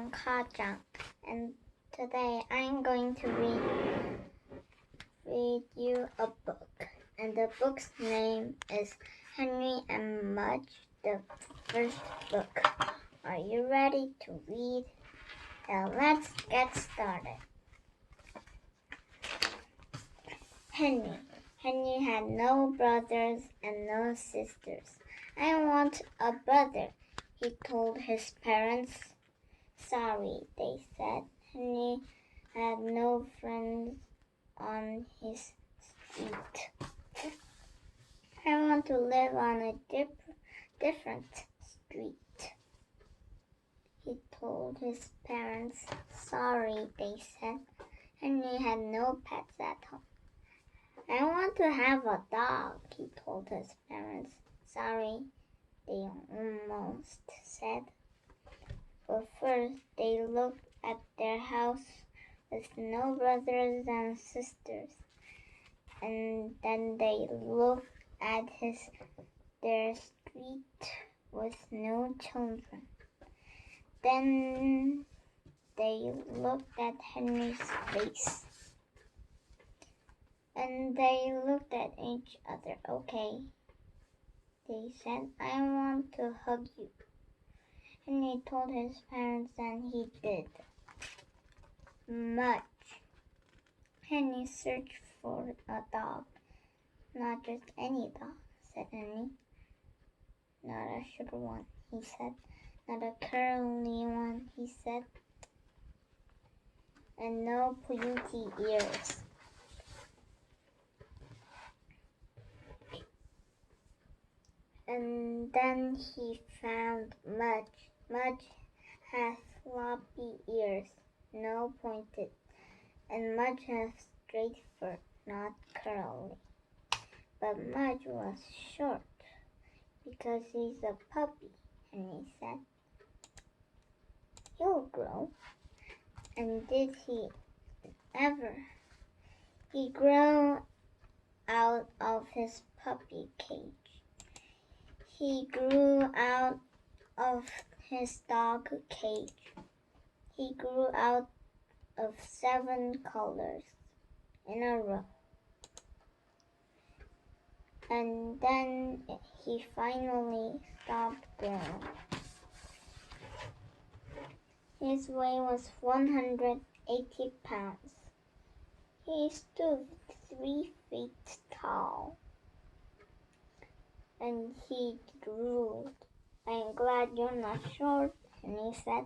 I'm Ka-chan, and today I'm going to read you a book. And the book's name is Henry and Mudge, the first book. Are you ready to read? Now let's get started. Henry had no brothers and no sisters. I want a brother, he told his parents. Sorry, they said. Henry had no friends on his street. I want to live on a different street, he told his parents. Sorry, they said. Henry had no pets at home. I want to have a dog, he told his parents. Sorry, they almost said. But first, they looked at their house with no brothers and sisters, and then they looked at their street with no children. Then they looked at Henry's face, and they looked at each other. Okay, they said, I want to hug you. Henry told his parents, and he did. Mudge. Henry searched for a dog. Not just any dog, said Henry. Not a short one, he said. Not a curly one, he said. And no pointy ears. And then he found Mudge. Mudge has floppy ears, no pointed, and Mudge has straight fur, not curly. But Mudge was short, because he's a puppy, Henry said. He'll grow. And did he ever? He grew out of his puppy cage. He grew out of his dog cage. He grew out of 7 colors in a row. And then he finally stopped growing. His weight was 180 pounds. He stood 3 feet tall. And he drooled. I'm glad you're not short, Henry said.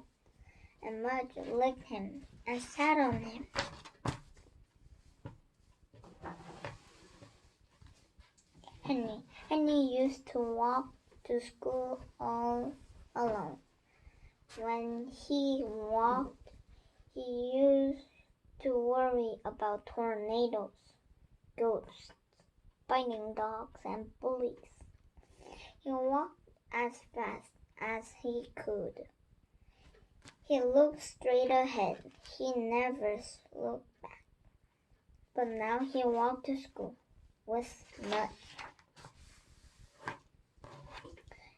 And Mudge licked him and sat on him. Henry used to walk to school all alone. When he walked, he used to worry about tornadoes, ghosts, biting dogs, and bullies. He walked as fast as he could. He looked straight ahead. He never looked back. But now he walked to school with Mudge.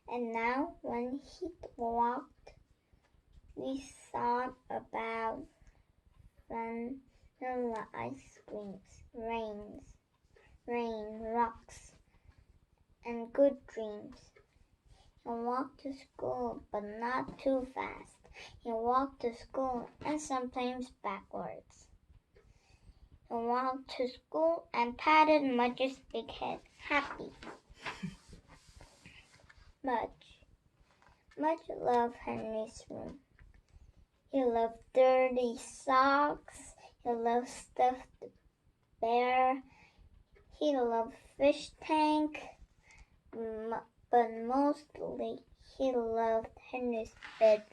And now when he walked, we thought about vanilla ice creams, rain, rocks, and good dreams. He walked to school, but not too fast. He walked to school and sometimes backwards. He walked to school and patted Mudge's big head, happy. Mudge loved Henry's room. He loved dirty socks. He loved stuffed bear. He loved fish tank. But mostly he loved Henry's bed.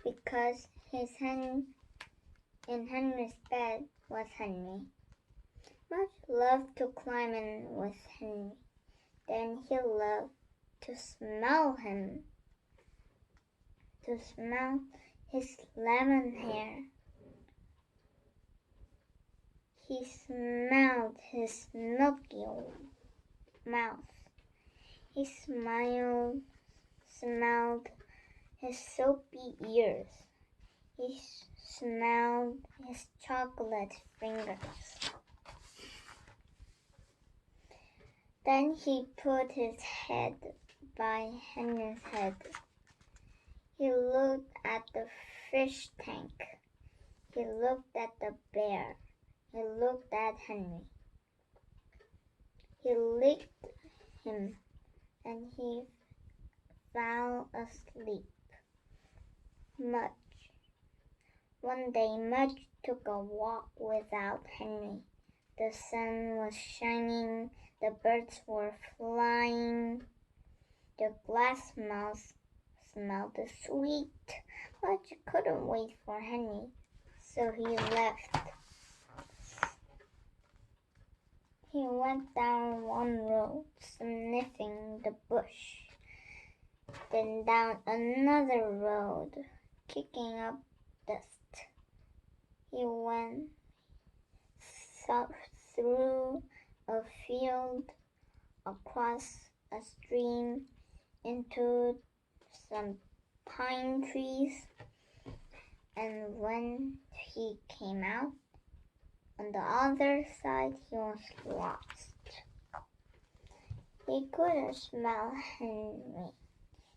Because in Henry's bed was Henry. Mudge loved to climb in with Henry. Then he loved to smell him, to smell his lemon hair. He smelled his milky mouth. He smelled his soapy ears. He smelled his chocolate fingers. Then he put his head by Henry's head. He looked at the fish tank. He looked at the bear. He looked at Henry. He licked him, and he fell asleep. Mudge. One day, Mudge took a walk without Henry. The sun was shining. The birds were flying. The glass mouse smelled sweet. Mudge couldn't wait for Henry, so he left. He went down one road, sniffing the bush, then down another road, kicking up dust. He went through a field, across a stream, into some pine trees, and when he came out on the other side, he was lost. He couldn't smell Henry.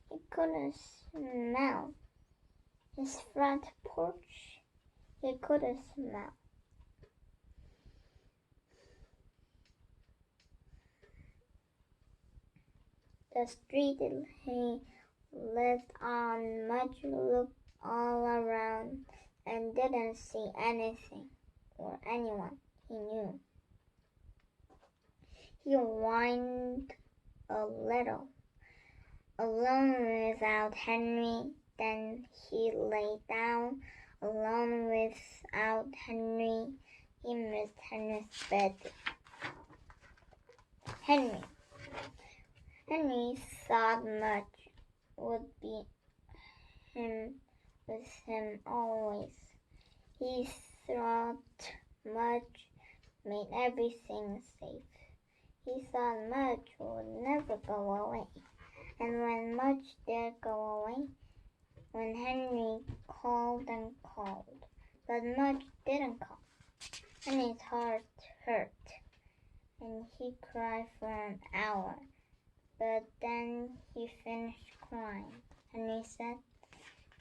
He couldn't smell his front porch. He couldn't smell. The street he lived on. Mudge looked all around and didn't see anything or anyone he knew. He whined a little, alone without Henry. Then he lay down, alone without Henry. He missed Henry's bed. Henry thought Mudge would be with him always. He thought Mudge made everything safe. He thought Mudge would never go away. And when Mudge did go away, when Henry called and called, but Mudge didn't come, Henry's heart hurt, and he cried for an hour. But then he finished crying. Henry said,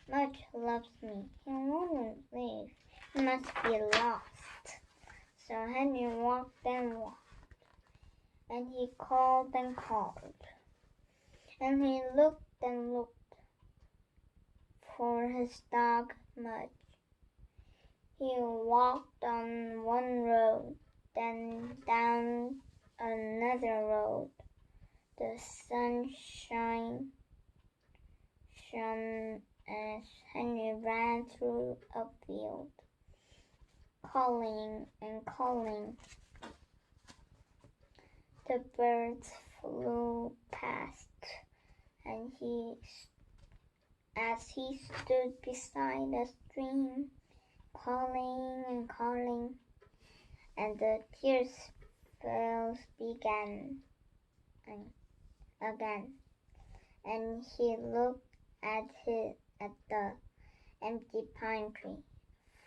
"Mudge loves me. He won't leave. He must be lost." So Henry walked and walked, and he called and called, and he looked and looked for his dog Mudge. He walked on one road, then down another road. The sun shone as Henry ran through a field, calling and calling. The birds flew past, and as he stood beside a stream, calling and calling, and the tear spills began again, and he looked at the empty pine tree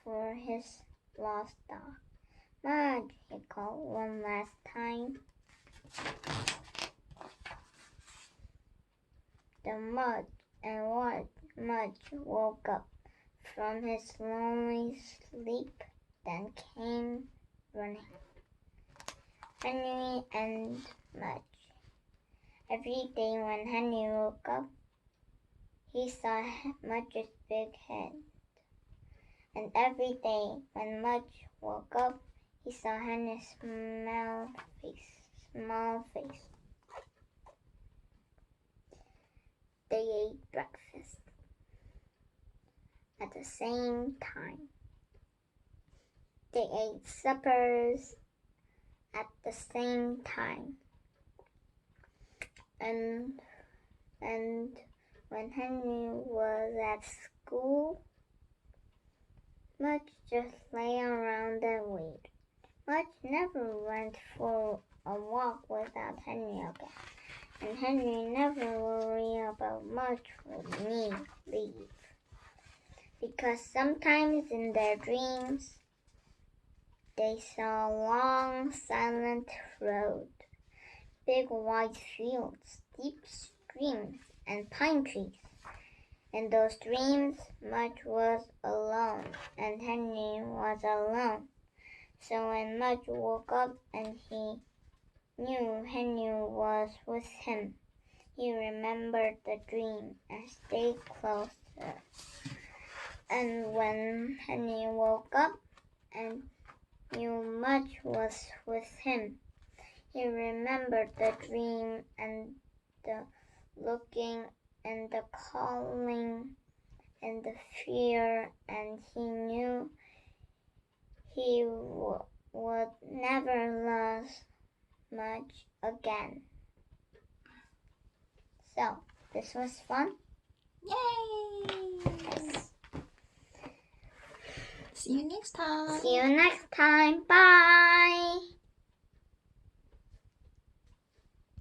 for his lost dog. "Mudge," he called one last time. The Mudge woke up from his lonely sleep, then came running. Henry and Mudge. Every day when Henry woke up, he saw Mudge's big head. And every day when Mudge woke up, he saw Henry's small face. They ate breakfast at the same time. They ate suppers at the same time. And when Henry was at school, Mudge just lay around and waited. Mudge never went for a walk without Henry again, and Henry never worried about Mudge would leave. because sometimes in their dreams they saw a long, silent road, big wide fields, deep streams, and pine trees. In those dreams, Mudge was alone, and Henry was alone. So when Mudge woke up and he knew Henry was with him, he remembered the dream and stayed closer. And when Henry woke up and knew Mudge was with him, he remembered the dream and the looking and the calling and the fear, and he knew he would never lose Mudge again. So, this was fun. Yay! Yes. See you next time. See you next time. Bye.